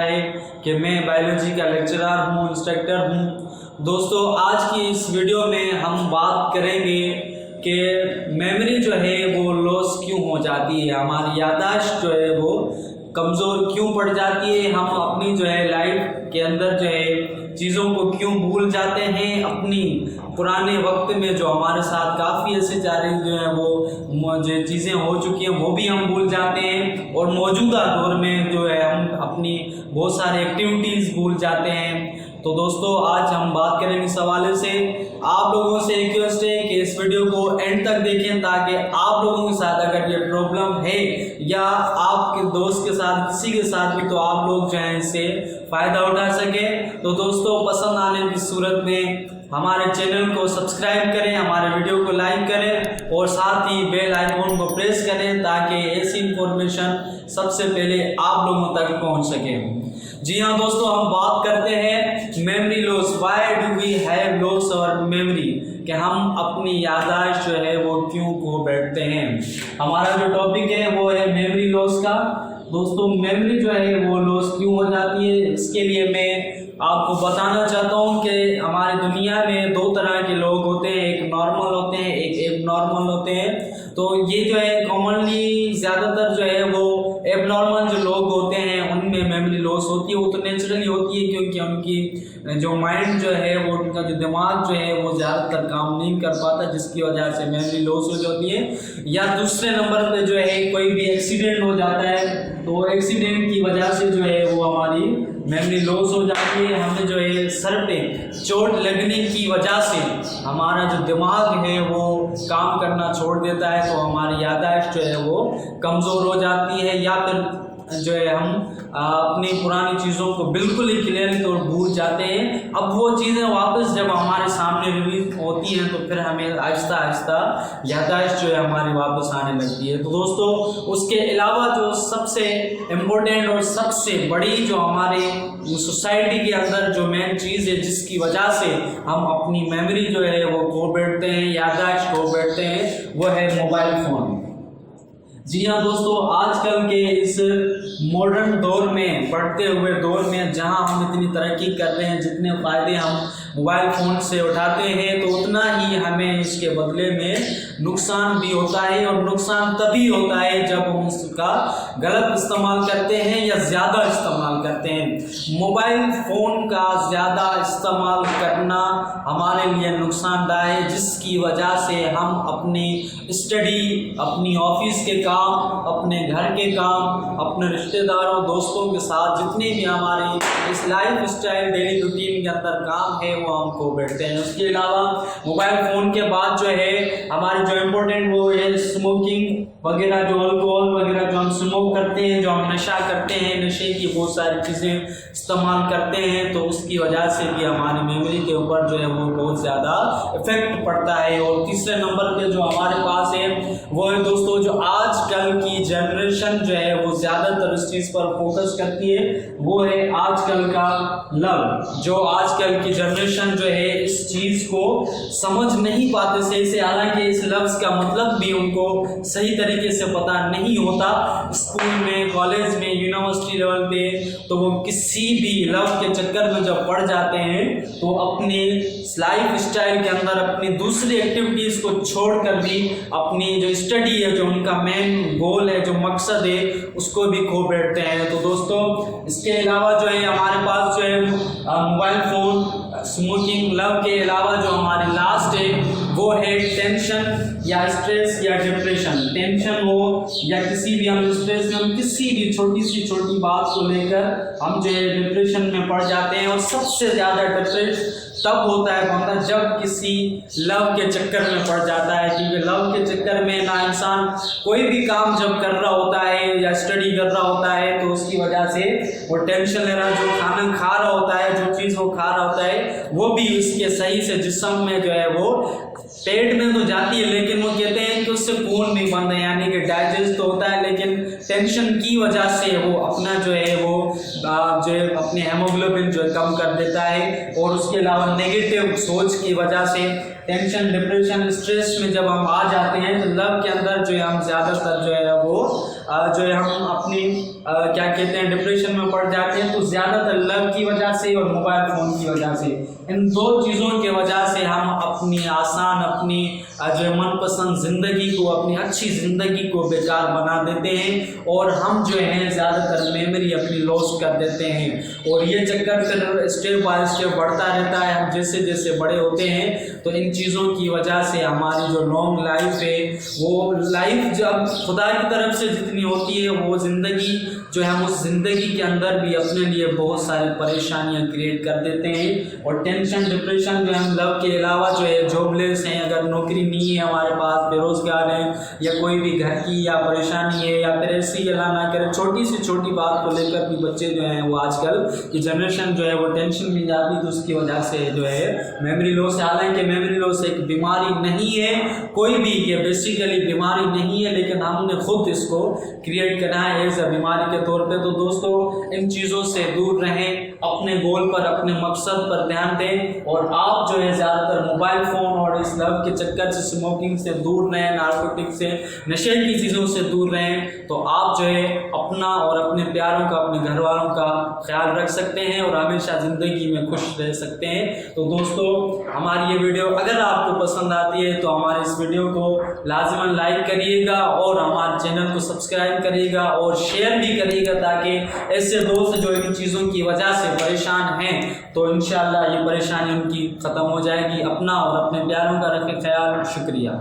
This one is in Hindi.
है कि मैं बायोलॉजी का लेक्चरर हूँ, इंस्ट्रक्टर हूँ। दोस्तों आज की इस वीडियो में हम बात करेंगे कि मेमोरी जो है वो लॉस क्यों हो जाती है, हमारी याददाश्त जो है वो कमज़ोर क्यों पड़ जाती है, हम अपनी जो है लाइफ के अंदर जो है चीज़ों को क्यों भूल जाते हैं, अपनी पुराने वक्त में जो हमारे साथ काफ़ी ऐसे सारी जो है वो जो चीज़ें हो चुकी हैं वो भी हम भूल जाते हैं, और मौजूदा दौर में जो है हम अपनी बहुत सारे एक्टिविटीज़ भूल जाते हैं। तो दोस्तों आज हम बात करेंगे इस हवाले से। आप लोगों से रिक्वेस्ट है कि इस वीडियो को एंड तक देखें ताकि आप लोगों के साथ अगर ये प्रॉब्लम है या आपके दोस्त के साथ किसी के साथ भी, तो आप लोग जो है इससे फ़ायदा उठा सकें। तो दोस्तों पसंद आने की सूरत में हमारे चैनल को सब्सक्राइब करें, हमारे वीडियो को लाइक करें और साथ ही बेल आइकॉन को प्रेस करें ताकि ऐसी इंफॉर्मेशन सबसे पहले आप लोगों तक पहुंच सके। जी हाँ दोस्तों, हम बात करते हैं memory loss. Why do we have loss our memory, कि हम अपनी याददाश्त जो है वो क्यों खो बैठते हैं। हमारा जो टॉपिक है वो है मेमोरी लॉस का। दोस्तों मेमोरी जो है वो लॉस क्यों हो जाती है, इसके लिए मैं आपको बताना चाहता हूँ कि हमारी दुनिया में दो तरह के लोग होते हैं, एक नॉर्मल होते हैं, एक एबनॉर्मल होते हैं। तो ये जो है कॉमनली ज़्यादातर जो है वो एबनॉर्मल जो लोग होते हैं उनमें मेमोरी लॉस होती है। वो तो नेचुरली होती है क्योंकि उनकी जो माइंड जो है वो, उनका जो दिमाग जो है वो ज़्यादातर काम नहीं कर पाता, जिसकी वजह से मेमोरी लॉस हो जाती है। या दूसरे नंबर पे जो है कोई भी एक्सीडेंट हो जाता है, तो एक्सीडेंट की वजह से जो है वो हमारी मेमोरी लॉस हो जाती है। हमें जो है सर पे चोट लगने की वजह से हमारा जो दिमाग है वो काम करना छोड़ देता है, तो हमारी याददाश्त जो है वो कमज़ोर हो जाती है, या फिर जो है हम अपनी पुरानी चीज़ों को बिल्कुल ही क्लियरली तौर भूल जाते हैं। अब वो चीज़ें वापस जब हमारे सामने रिलीज होती हैं तो फिर हमें आहिस्ता आहिस्ता याददाश्त जो है हमारी वापस आने लगती है। तो दोस्तों उसके अलावा जो सबसे इम्पोर्टेंट और सबसे बड़ी जो हमारे सोसाइटी के अंदर जो मेन चीज़ है जिसकी वजह से हम अपनी मेमोरी जो है वो खो बैठते हैं, याददाश्त खो बैठते हैं, वो है मोबाइल फ़ोन। जी हाँ दोस्तों, आजकल के इस मॉडर्न दौर में, बढ़ते हुए दौर में, जहाँ हम इतनी तरक्की कर रहे हैं, जितने फ़ायदे हम मोबाइल फ़ोन से उठाते हैं तो उतना ही हमें इसके बदले में नुकसान भी होता है। और नुकसान तभी होता है जब हम उसका गलत इस्तेमाल करते हैं या ज़्यादा इस्तेमाल करते हैं। मोबाइल फ़ोन का ज़्यादा इस्तेमाल करना हमारे लिए नुकसानदायक है, जिसकी वजह से हम अपनी स्टडी, अपनी ऑफिस के काम, अपने घर के काम, अपने रिश्तेदारों दोस्तों के साथ जितने भी हमारे इस लाइफ स्टाइल डेली रूटीन के अंदर काम है वो हम खो बैठते हैं। उसके अलावा मोबाइल फ़ोन के बाद जो है हमारे जो इम्पोर्टेंट वो है स्मोकिंग वगैरह, जो अल्कोहल वगैरह जो हम स्मोक करते हैं, जो हम नशा करते हैं, नशे की बहुत सारी चीज़ें इस्तेमाल करते हैं, तो उसकी वजह से भी हमारी मेमोरी के ऊपर जो है वो बहुत ज़्यादा इफेक्ट पड़ता है। और तीसरे नंबर पे जो हमारे पास है वो है दोस्तों जो आजकल की जनरेशन जो है वो ज़्यादातर इस चीज़ पर फोकस करती है, वो है आजकल का लव। जो आजकल की जनरेशन जो है इस चीज़ को समझ नहीं पाते सही से, हालांकि इस लफ्ज़ का मतलब भी उनको सही तरीके से पता नहीं होता। स्कूल में, कॉलेज में, यूनिवर्सिटी लेवल पे तो वो किसी भी लव के चक्कर में जब पड़ जाते हैं तो अपनी लाइफ स्टाइल के अंदर अपनी दूसरी एक्टिविटीज़ को छोड़कर भी अपनी जो स्टडी है, जो उनका मेन गोल है, जो मकसद है, उसको भी खो बैठते हैं। तो दोस्तों इसके अलावा जो है हमारे पास जो है मोबाइल फ़ोन, स्मोकिंग, लव के अलावा जो हमारी लास्ट है वो है टेंशन या स्ट्रेस या डिप्रेशन। टेंशन हो या किसी भी हम स्ट्रेस में, हम किसी भी छोटी सी छोटी बात को लेकर हम जो है डिप्रेशन में पड़ जाते हैं। और सबसे ज़्यादा डिप्रेस तब होता है बंदा जब किसी लव के चक्कर में पड़ जाता है, क्योंकि लव के चक्कर में ना इंसान कोई भी काम जब कर रहा होता है या स्टडी कर रहा होता है तो उसकी वजह से वो टेंशन ले रहा है, जो खाना खा रहा होता है, जो चीज़ वो खा रहा होता है वो भी उसके सही से जिस्म में जो है वो पेट में तो जाती है, लेकिन वो कहते हैं कि उससे खून भी बंद है, यानी कि डाइजेस्ट तो होता है, लेकिन टेंशन की वजह से वो अपना जो है वो जो है अपने हेमोग्लोबिन जो है कम कर देता है। और उसके अलावा नेगेटिव सोच की वजह से टेंशन, डिप्रेशन, स्ट्रेस में जब हम आ जाते हैं तो लव के अंदर जो है हम ज़्यादातर जो है वो जो है हम अपनी क्या कहते हैं डिप्रेशन में पड़ जाते हैं, तो ज़्यादातर लव की वजह से और मोबाइल फ़ोन की वजह से, इन दो चीज़ों की वजह से हम अपनी आसान, अपनी जो है मनपसंद ज़िंदगी को, अपनी अच्छी ज़िंदगी को बेकार बना देते हैं और हम जो है ज़्यादातर मेमोरी अपनी लॉस कर देते हैं। और ये चक्कर फिर स्टेप बाय स्टेप बढ़ता रहता है। हम जैसे जैसे बड़े होते हैं तो इन चीज़ों की वजह से हमारी जो लॉन्ग लाइफ है, वो लाइफ जब खुदा की तरफ से जितनी होती है, वो ज़िंदगी जो है हम उस ज़िंदगी के अंदर भी अपने लिए बहुत सारी परेशानियां क्रिएट कर देते हैं। और टेंशन, डिप्रेशन जो हम लव के अलावा जो है जॉबलेस हैं, अगर नौकरी नहीं है हमारे पास, बेरोज़गार हैं, या कोई भी घर की या परेशानी है, या फिर ऐसी अल्लाह ना करे छोटी सी छोटी बात को लेकर भी बच्चे जो हैं वो आजकल की जनरेशन जो है वो टेंशन में जाती है, तो उसकी वजह से जो है मेमोरी लॉस। हालांकि मेमोरी लॉस एक बीमारी नहीं है, कोई भी ये बेसिकली बीमारी नहीं है, लेकिन हमने खुद इसको क्रिएट करा है एज अ बीमारी के तौर पे। तो दोस्तों इन चीज़ों से दूर रहें, अपने गोल पर, अपने मकसद पर ध्यान दें, और आप जो है ज़्यादातर मोबाइल फ़ोन और इस लव के चक्कर से, स्मोकिंग से दूर रहें, नार्कोटिक से, नशे की चीज़ों से दूर रहें, तो आप जो है अपना और अपने प्यारों का, अपने घर वालों का ख्याल रख सकते हैं और हमेशा ज़िंदगी में खुश रह सकते हैं। तो दोस्तों हमारी ये वीडियो अगर आपको पसंद आती है तो हमारे इस वीडियो को लाजमन लाइक करिएगा और हमारे चैनल को सब्सक्राइब करिएगा और शेयर भी करिएगा, ताकि ऐसे दोस्त जो इन चीज़ों की वजह से परेशान हैं तो इंशाअल्लाह ये परेशानी उनकी ख़त्म हो जाएगी। अपना और अपने प्यारों का रखें ख्याल। शुक्रिया।